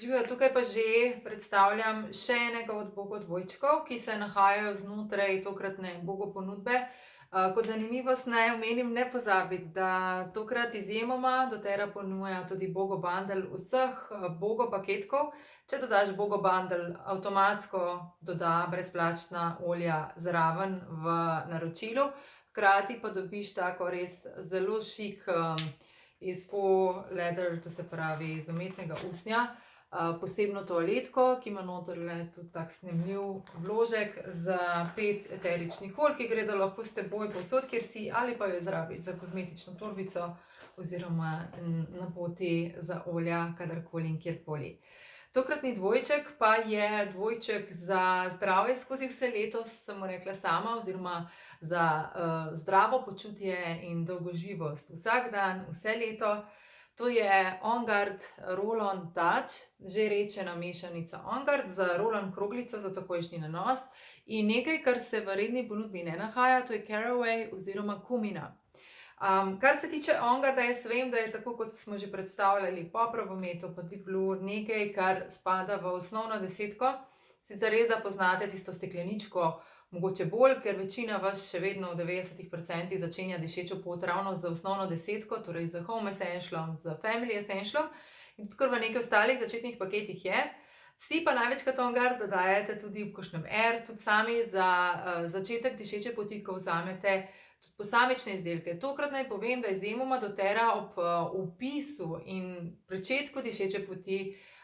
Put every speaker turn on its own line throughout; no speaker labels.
Živijo, tukaj pa že predstavljam še enega od Bogo dvojčkov, ki se nahajajo znotraj tokratne Bogo ponudbe. Kot zanimivost naj omenim, ne pozabiti, da tokrat izjemoma doTERRA ponuja tudi Bogo bundle vseh Bogo paketkov. Če dodaš Bogo bundle, avtomatsko doda brezplačna olja zraven v naročilu. Hkrati pa dobiš tako res zelo šik iz faux leather, to se pravi iz umetnega usnja, posebno toaletko, ki ima noter tudi tak snemljiv vložek za 5 eteričnih olj, ki gredo lahko s teboj povsod, kjer si, ali pa jo izrabiš za kozmetično torbico oziroma na poti za olja kadarkoli in kjerkoli. Tokratni dvojček pa je dvojček za zdravje skozi vse leto, sem mu rekla sama, oziroma za zdravo počutje in dolgoživost vsak dan, vse leto. To je On Guard Roll-On Touch, že rečena mešanica On Guard z roll-on kroglico za takojšnji nanos in nekaj, kar se v redni ponudbi ne nahaja, to je Caraway oziroma kumina. Kar se tiče On Guarda, jaz vem, da je tako, kot smo že predstavljali, po Pravometu pa Deep Blue nekaj, kar spada v osnovno desetko. Sicer res, da poznate tisto stekleničko mogoče bolj, ker večina vas še vedno v 90% začenja dišečo pot ravno z osnovno desetko, torej z Home Essentialom, z Family Essentialom in tudi kar v nekaj ostalih začetnih paketih je. Vsi pa največkrat On Guard dodajate tudi v kakšnem Air, tudi sami za začetek dišeče poti, ko vzamete tudi posamične izdelke. Tokrat naj povem, da izjemoma doTERRA ob vpisu in pričetku dišeče poti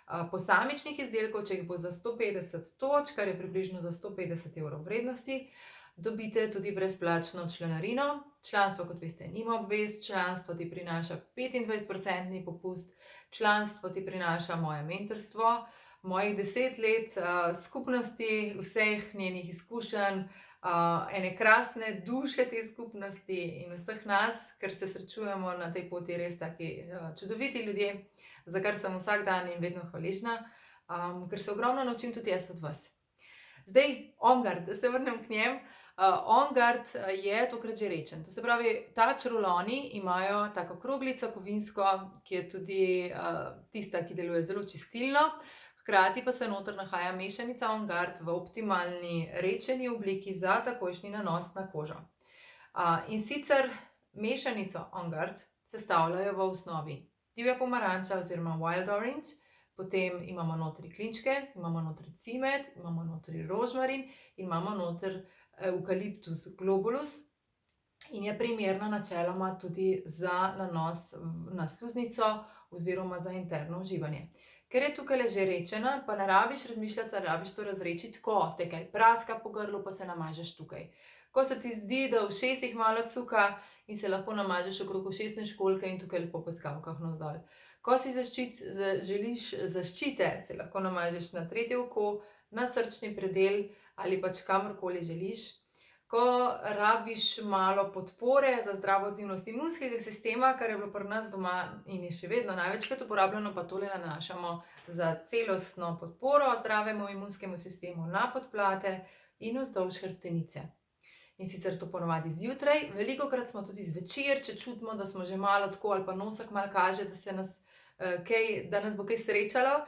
posamičnih izdelkov, če jih bo za 150 točk, kar je približno za 150 evrov vrednosti, dobite tudi brezplačno članarino. Članstvo, kot veste, nima obvez, članstvo ti prinaša 25% popust, članstvo ti prinaša moje mentorstvo, mojih 10 let skupnosti, vseh njenih izkušenj, ene krasne duše te skupnosti in vseh nas, ker se srečujemo na tej poti res taki čudoviti ljudje, za kar sem vsak dan in vedno hvaležna, ker se ogromno naučim tudi jaz od vas. Zdaj, On Guard, da se vrnem k njem. On Guard je tokrat že rečen, to se pravi, touch roll-oni imajo tako kroglico kovinsko, ki je tudi tista, ki deluje zelo čistilno, hkrati pa se noter nahaja mešanica On Guard v optimalni rečeni obliki za takojšnji nanos na kožo. In sicer mešanico On Guard sestavljajo v osnovi divja pomaranča oziroma wild orange, potem imamo notri klinčke, imamo notri cimet, imamo notri rožmarin in imamo noter Eucalyptus globulus in je primerna načeloma tudi za nanos na sluznico oziroma za interno uživanje. Ker je tukaj že rečena, pa ne rabiš razmišljati, da rabiš to razredčiti, ko te kaj praska po grlu, pa se namažeš tukaj. Ko se ti zdi, da v ušesih malo cuka in se lahko namažeš okrog ušesne školjke in tukaj lepo po skavkah navzdol. Ko si želiš zaščite, se lahko namažeš na tretje oko, na srčni predel ali pač kamorkoli želiš. Ko rabiš malo podpore za zdravo odzivnost imunskega sistema, kar je bilo pri nas doma in je še vedno največkrat uporabljeno, pa tole nanašamo za celostno podporo zdravemu imunskemu sistemu na podplate in vzdolž hrbtenice. In sicer to ponavadi zjutraj, velikokrat smo tudi zvečer, če čutimo, da smo že malo tako ali pa nosek malo kaže, da nas bo kaj srečalo.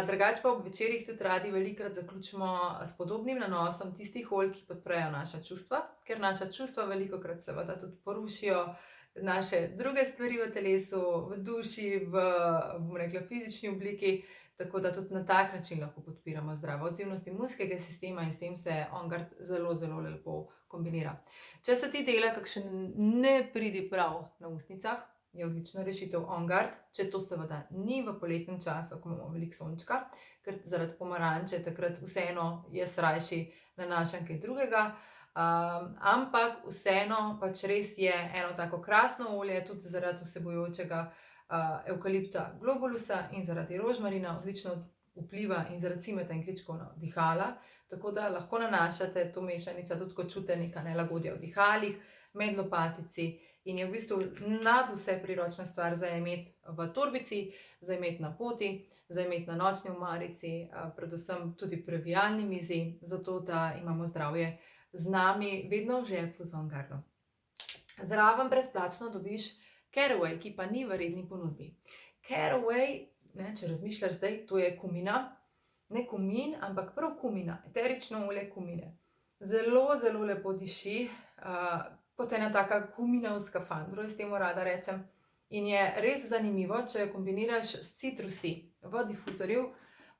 Drugače pa ob večerih tudi radi velikokrat zaključimo s podobnim nanosom tistih olj, ki podprejo naša čustva, ker naša čustva velikokrat seveda tudi porušijo naše druge stvari v telesu, v duši, bom rekla, fizični obliki, tako da tudi na tak način lahko podpiramo zdravo odzivnost imunskega sistema in s tem se On Guard zelo, zelo lepo kombinira. Če se ti dela kakšen nepridiprav na ustnicah, je odlična rešitev On Guard, če to seveda ni v poletnem času, ko imamo veliko sončka, ker zaradi pomaranče takrat vseeno jaz rajši nanašam kaj drugega, ampak vseeno pač res je eno tako krasno olje, tudi zaradi vsebujočega Eucalypta globulusa in zaradi rožmarina odlično vpliva in zaradi cimeta in klinčkov na dihala, tako da lahko nanašate to mešanico tudi, ko čutite neka nelagodja v dihalih, med lopatici in je v bistvu nadvse priročna stvar za imeti v torbici, za imeti na poti, za imeti na nočni omarici, predvsem tudi previjalni mizi, zato da imamo zdravje z nami vedno v žepu z On Guardom. Zraven brezplačno dobiš Caraway, ki pa ni v redni ponudbi. Caraway ne, če razmišljaš zdaj, to je kumina, ne kumin, ampak prav kumina, eterično olje kumine. Zelo, zelo lepo diši, kot ena taka kumina v skafandru, jaz temu rada rečem. In je res zanimivo, če jo kombiniraš s citrusi v difuzorju,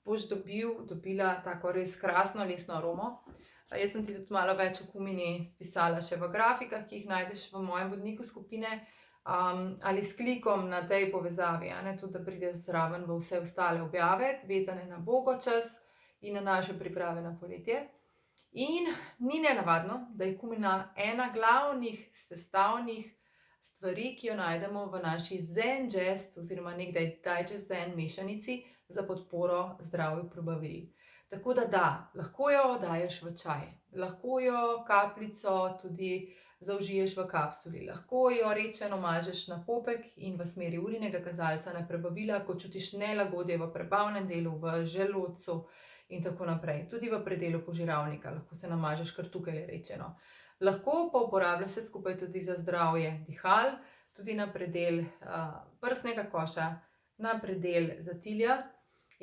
boš dobila tako res krasno lesno aromo. Jaz sem ti tudi malo več o kumini spisala še v grafikah, ki jih najdeš v mojem vodniku skupine, ali s klikom na tej povezavi, tudi da prideš zraven v vse ostale objave, vezane na bogočas in na naše priprave na poletje. In ni nenavadno, da je kumina ena glavnih sestavnih stvari, ki jo najdemo v naši ZenJust oziroma nekdaj Digest Zen mešanici za podporo zdravju prebavil. Tako da, lahko jo dajes v čaj, lahko jo kapljico tudi zaužiješ v kapsuli, lahko jo rečeno mažeš na popek in v smeri urinega kazalca na prebavila, ko čutiš nelagodje v prebavnem delu, v želodcu in tako naprej. Tudi v predelu požiralnika lahko se namažeš kar tukaj rečeno. Lahko pa uporabljaš vse skupaj tudi za zdravje dihal, tudi na predel prsnega koša, na predel zatilja.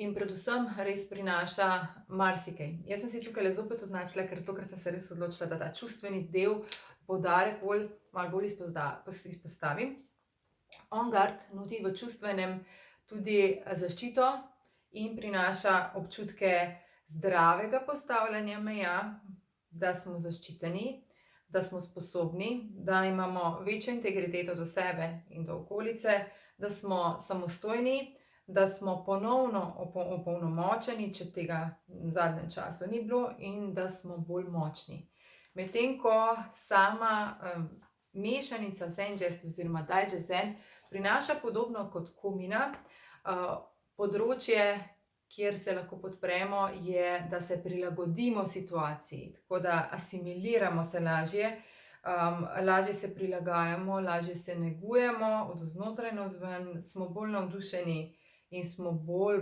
In predvsem res prinaša marsikaj. Jaz sem si tukaj zopet označila, ker tokrat sem se res odločila, da ta čustveni del poudarek malo bolj izpostavim. On Guard nudi v čustvenem tudi zaščito in prinaša občutke zdravega postavljanja meja, da smo zaščiteni, da smo sposobni, da imamo večjo integriteto do sebe in do okolice, da smo samostojni, da smo ponovno opolnomočeni, če tega v zadnjem času ni bilo, in da smo bolj močni. Medtem ko sama mešanica ZenJust oziroma Digest Zen prinaša podobno kot kumina, področje, kjer se lahko podpremo, je, da se prilagodimo situaciji, tako da asimiliramo se lažje, lažje se prilagajamo, lažje se negujemo, od znotraj navzven, smo bolj navdušeni in smo bolj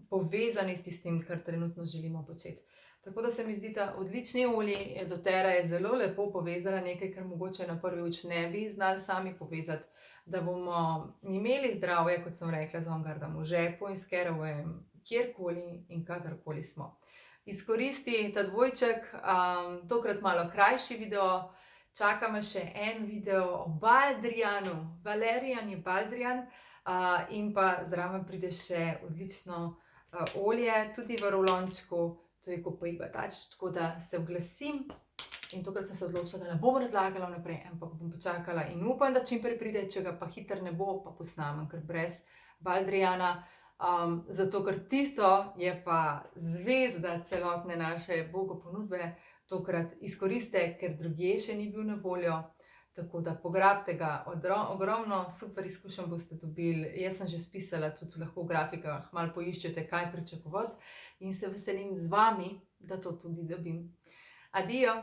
povezani s tistim, kar trenutno želimo početi. Tako da se mi zdi, da odlični olji, doTERRA je zelo lepo povezala nekaj, kar mogoče na prvi oči ne bi znali sami povezati, da bomo imeli zdravje, kot sem rekla, z On Guardom v žepu in s Carawayem kjerkoli in kadarkoli smo. Izkoristi ta dvojček, tokrat malo krajši video, čaka me še en video o baldrijanu, valerijan je baldrijan, in pa zraven pride še odlično olje, tudi v rulončku, to je Copaiba Batač, tako da se oglasim. In tokrat sem se odločila, da ne bom razlagala vnaprej, ampak bom počakala in upam, da čim prej pride, če ga pa hitro ne bo, pa posnamem kar brez baldrijana. Zato, ker tisto je pa zvezda celotne naše Bogo ponudbe, tokrat izkoriste, ker drugje še ni bil na voljo. Tako da pograbite ga, ogromno super izkušenj boste dobili. Jaz sem že spisala, tudi lahko v grafikah malo poiščete, kaj pričakovati, in se veselim z vami, da to tudi dobim. Adijo!